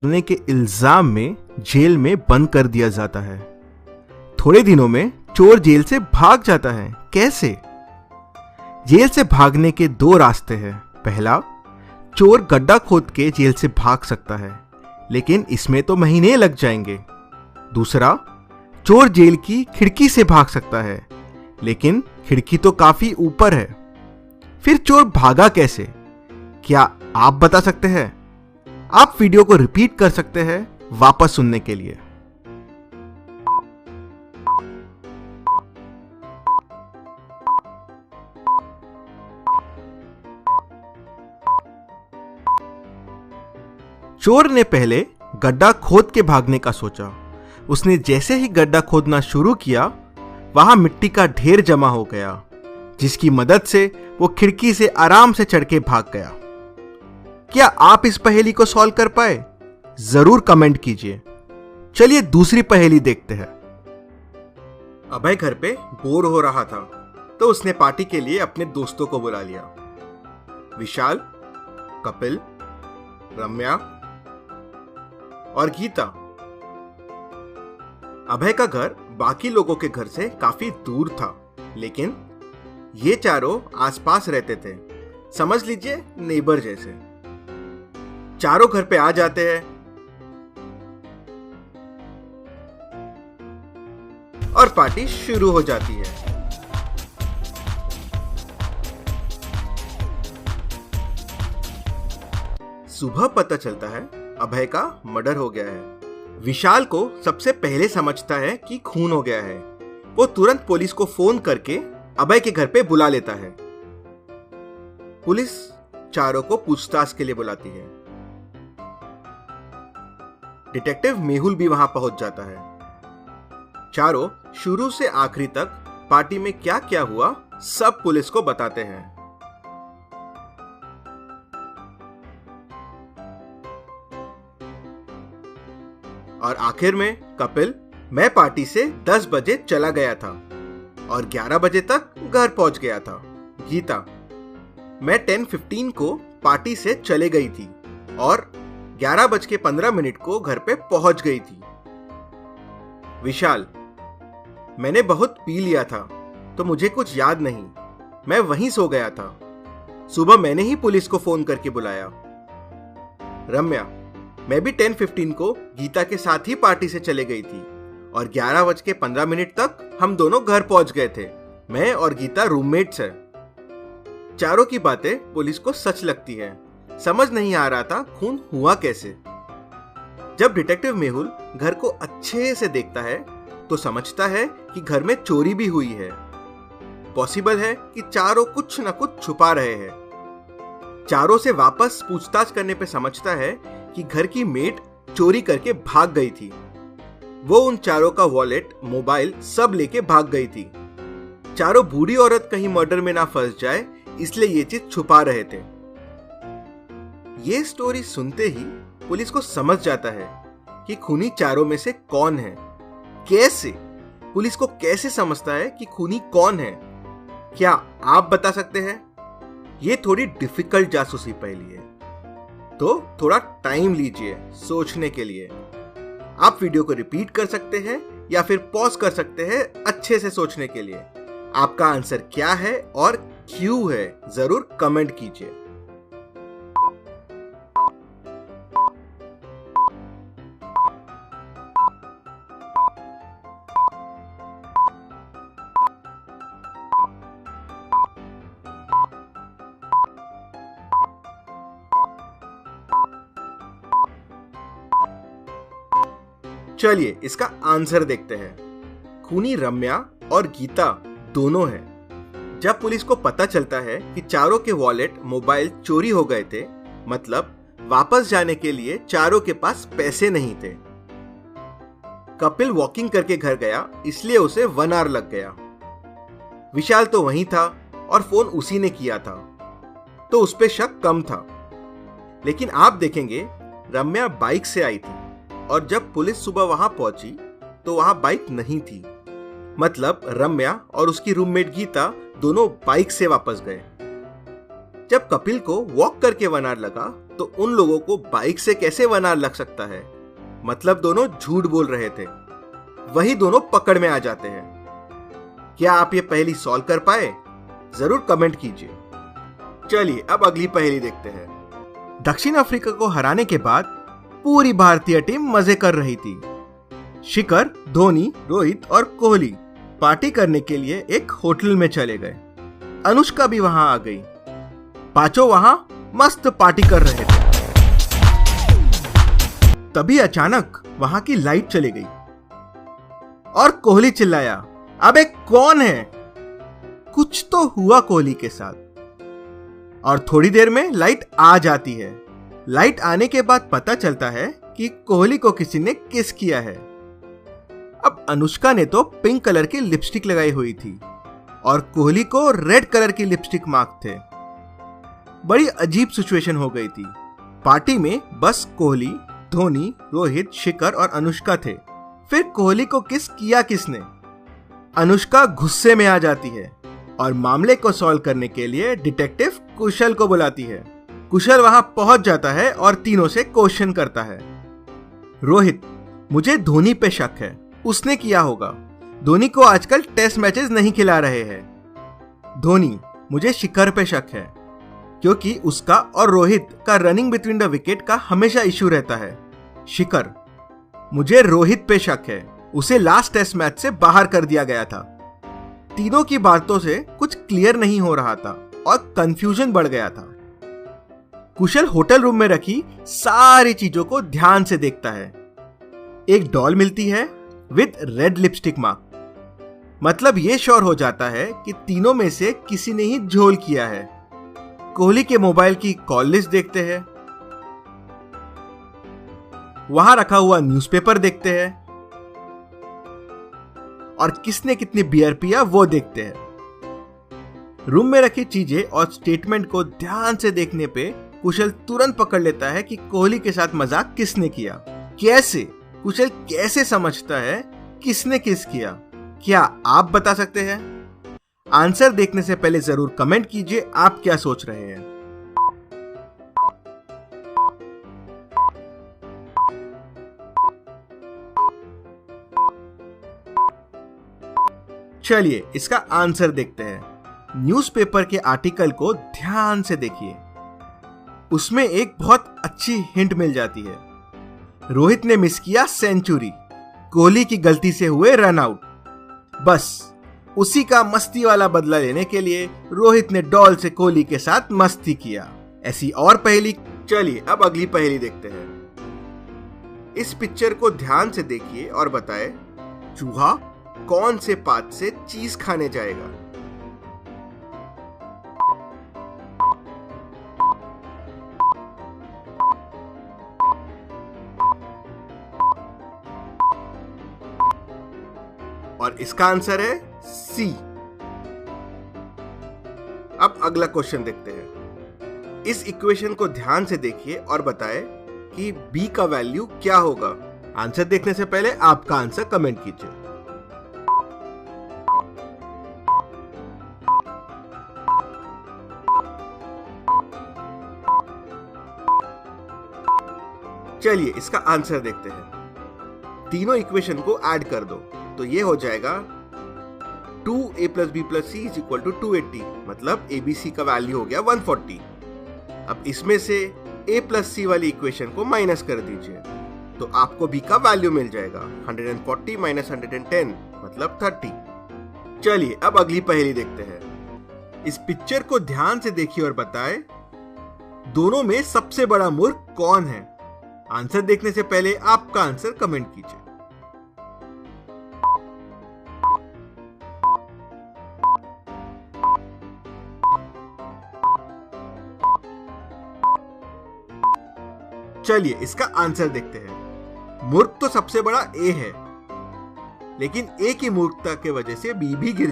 करने के इल्जाम में जेल में बंद कर दिया जाता है। थोड़े दिनों में चोर जेल से भाग जाता है। कैसे? जेल से भागने के दो रास्ते हैं। पहला, चोर गड्ढा खोद के जेल से भाग सकता है, लेकिन इसमें तो महीने लग जाएंगे। दूसरा, चोर जेल की खिड़की से भाग सकता है, लेकिन खिड़की तो काफी ऊपर है। फिर चोर भागा कैसे? क्या आप बता सकते हैं? आप वीडियो को रिपीट कर सकते हैं वापस सुनने के लिए। चोर ने पहले गड्ढा खोद के भागने का सोचा। उसने जैसे ही गड्ढा खोदना शुरू किया, वहां मिट्टी का ढेर जमा हो गया, जिसकी मदद से वो खिड़की से आराम से चढ़ के भाग गया। क्या आप इस पहेली को सॉल्व कर पाए? जरूर कमेंट कीजिए। चलिए दूसरी पहेली देखते हैं। अभय घर पे बोर हो रहा था, तो उसने पार्टी के लिए अपने दोस्तों को बुला लिया। विशाल, कपिल, रम्या और गीता। अभय का घर बाकी लोगों के घर से काफी दूर था, लेकिन ये चारों आसपास रहते थे। समझ लीजिए नेबर जैसे। चारों घर पे आ जाते हैं और पार्टी शुरू हो जाती है। सुबह पता चलता है अभय का मर्डर हो गया है। विशाल को सबसे पहले समझता है कि खून हो गया है। वो तुरंत पुलिस को फोन करके अभय के घर पे बुला लेता है। पुलिस चारों को पूछताछ के लिए बुलाती है। डिटेक्टिव मेहुल भी वहां पहुंच जाता है। चारों शुरू से आखिरी तक पार्टी में क्या क्या हुआ सब पुलिस को बताते हैं। और आखिर में कपिल, मैं पार्टी से 10 बजे चला गया था और 11 बजे तक घर पहुंच गया था। गीता, मैं 10:15 को पार्टी से चले गई थी और 11:15 को घर पे पहुंच गई थी। विशाल, मैंने बहुत पी लिया था तो मुझे कुछ याद नहीं, मैं वहीं सो गया था। सुबह मैंने ही पुलिस को फोन करके बुलाया। रम्या, मैं भी 10:15 को गीता के साथ ही पार्टी से चले गई थी और 11:15 तक हम दोनों घर पहुंच गए थे। मैं और गीता रूममेट्स हैं। चारों की बातें पुलिस को सच लगती है। समझ नहीं आ रहा था खून हुआ कैसे। जब डिटेक्टिव मेहुल घर को अच्छे से देखता है तो समझता है कि घर में चोरी भी हुई है। पॉसिबल है कि चारों कुछ न कुछ छुपा रहे हैं। चारों से वापस पूछताछ करने पे समझता है कि घर की मेड चोरी करके भाग गई थी। वो उन चारों का वॉलेट, मोबाइल सब लेके भाग गई थी। चारों बूढ़ी औरत कहीं मर्डर में ना फंस जाए, इसलिए ये चीज छुपा रहे थे। ये स्टोरी सुनते ही पुलिस को समझ जाता है कि खूनी चारों में से कौन है। कैसे? पुलिस को कैसे समझता है कि खूनी कौन है? क्या आप बता सकते हैं? ये थोड़ी डिफिकल्ट जासूसी पहेली है, तो थोड़ा टाइम लीजिए सोचने के लिए। आप वीडियो को रिपीट कर सकते हैं या फिर पॉज कर सकते हैं अच्छे से सोचने के लिए। आपका आंसर क्या है और क्यों है, जरूर कमेंट कीजिए। चलिए इसका आंसर देखते हैं। खूनी रम्या और गीता दोनों हैं। जब पुलिस को पता चलता है कि चारों के वॉलेट, मोबाइल चोरी हो गए थे, मतलब वापस जाने के लिए चारों के पास पैसे नहीं थे। कपिल वॉकिंग करके घर गया, इसलिए उसे 1 आवर लग गया। विशाल तो वहीं था और फोन उसी ने किया था, तो उस पे शक कम था। लेकिन आप देखेंगे रम्या बाइक से आई थी और जब पुलिस सुबह वहां पहुंची तो वहां बाइक नहीं थी। मतलब रम्या और उसकी रूममेट गीता दोनों बाइक से वापस गए। जब कपिल को वॉक करके 1 आवर लगा तो उन लोगों को बाइक से कैसे वनार लग सकता है? मतलब दोनों झूठ बोल रहे थे। वही दोनों पकड़ में आ जाते हैं। क्या आप ये पहेली सॉल्व कर पाए? जरूर कमेंट कीजिए। चलिए अब अगली पहेली देखते हैं। दक्षिण अफ्रीका को हराने के बाद पूरी भारतीय टीम मजे कर रही थी। शिखर, धोनी, रोहित और कोहली पार्टी करने के लिए एक होटल में चले गए। अनुष्का भी वहां आ गई। पांचों वहां मस्त पार्टी कर रहे थे। तभी अचानक वहां की लाइट चली गई और कोहली चिल्लाया, अबे कौन है? कुछ तो हुआ कोहली के साथ। और थोड़ी देर में लाइट आ जाती है। लाइट आने के बाद पता चलता है कि कोहली को किसी ने किस किया है। अब अनुष्का ने तो पिंक कलर की लिपस्टिक लगाई हुई थी और कोहली को रेड कलर की लिपस्टिक मार्क थे। बड़ी अजीब सिचुएशन हो गई थी। पार्टी में बस कोहली, धोनी, रोहित, शिखर और अनुष्का थे। फिर कोहली को किस किया किसने? अनुष्का गुस्से में आ जाती है और मामले को सॉल्व करने के लिए डिटेक्टिव कुशल को बुलाती है। कुशल वहां पहुंच जाता है और तीनों से क्वेश्चन करता है। रोहित, मुझे धोनी पे शक है, उसने किया होगा। धोनी को आजकल टेस्ट मैचेस नहीं खिला रहे हैं। धोनी, मुझे शिखर पे शक है क्योंकि उसका और रोहित का रनिंग बिटवीन द विकेट का हमेशा इश्यू रहता है। शिखर, मुझे रोहित पे शक है, उसे लास्ट टेस्ट मैच से बाहर कर दिया गया था। तीनों की बातों से कुछ क्लियर नहीं हो रहा था और कंफ्यूजन बढ़ गया था। कुशल होटल रूम में रखी सारी चीजों को ध्यान से देखता है। एक डॉल मिलती है विद रेड लिपस्टिक मार्क। मतलब ये श्योर हो जाता है कि तीनों में से किसी ने ही झोल किया है। कोहली के मोबाइल की कॉल लिस्ट देखते हैं। वहां रखा हुआ न्यूज़पेपर देखते हैं और किसने कितनी बियर पिया वो देखते हैं। रूम में रखी चीजें और स्टेटमेंट को ध्यान से देखने पे कुशल तुरंत पकड़ लेता है कि कोहली के साथ मजाक किसने किया। कैसे? कुशल कैसे समझता है किसने किस किया? क्या आप बता सकते हैं? आंसर देखने से पहले जरूर कमेंट कीजिए आप क्या सोच रहे हैं। चलिए इसका आंसर देखते हैं। न्यूज़पेपर के आर्टिकल को ध्यान से देखिए। उसमें एक बहुत अच्छी हिंट मिल जाती है। रोहित ने मिस किया सेंचुरी, कोहली की गलती से हुए रन आउट। बस उसी का मस्ती वाला बदला लेने के लिए रोहित ने डॉल से कोहली के साथ मस्ती किया। ऐसी और पहेली। चलिए अब अगली पहेली देखते हैं। इस पिक्चर को ध्यान से देखिए और बताएं, चूहा कौन से पात से चीज खाने जाएगा? और इसका आंसर है सी। अब अगला क्वेश्चन देखते हैं। इस इक्वेशन को ध्यान से देखिए और बताएं कि बी का वैल्यू क्या होगा। आंसर देखने से पहले आपका आंसर कमेंट कीजिए। चलिए इसका आंसर देखते हैं। तीनों इक्वेशन को ऐड कर दो तो ये हो जाएगा 2a + b + c = 280। मतलब abc का वैल्यू हो गया 140। अब इसमें से a + c वाली इक्वेशन को माइनस कर दीजिए तो आपको b का वैल्यू मिल जाएगा 140 - 110 मतलब 30। चलिए अब अगली पहेली देखते हैं। इस पिक्चर को ध्यान से देखिए और बताएं, दोनों में सबसे बड़ा मूर्ख कौन है? आंसर देखने से पहले आपका आंसर कमेंट कीजिए। चलिए इसका आंसर देखते हैं। मूर्ख तो सबसे बड़ा ए है, लेकिन ए की मूर्खता के वजह से बी भी गिर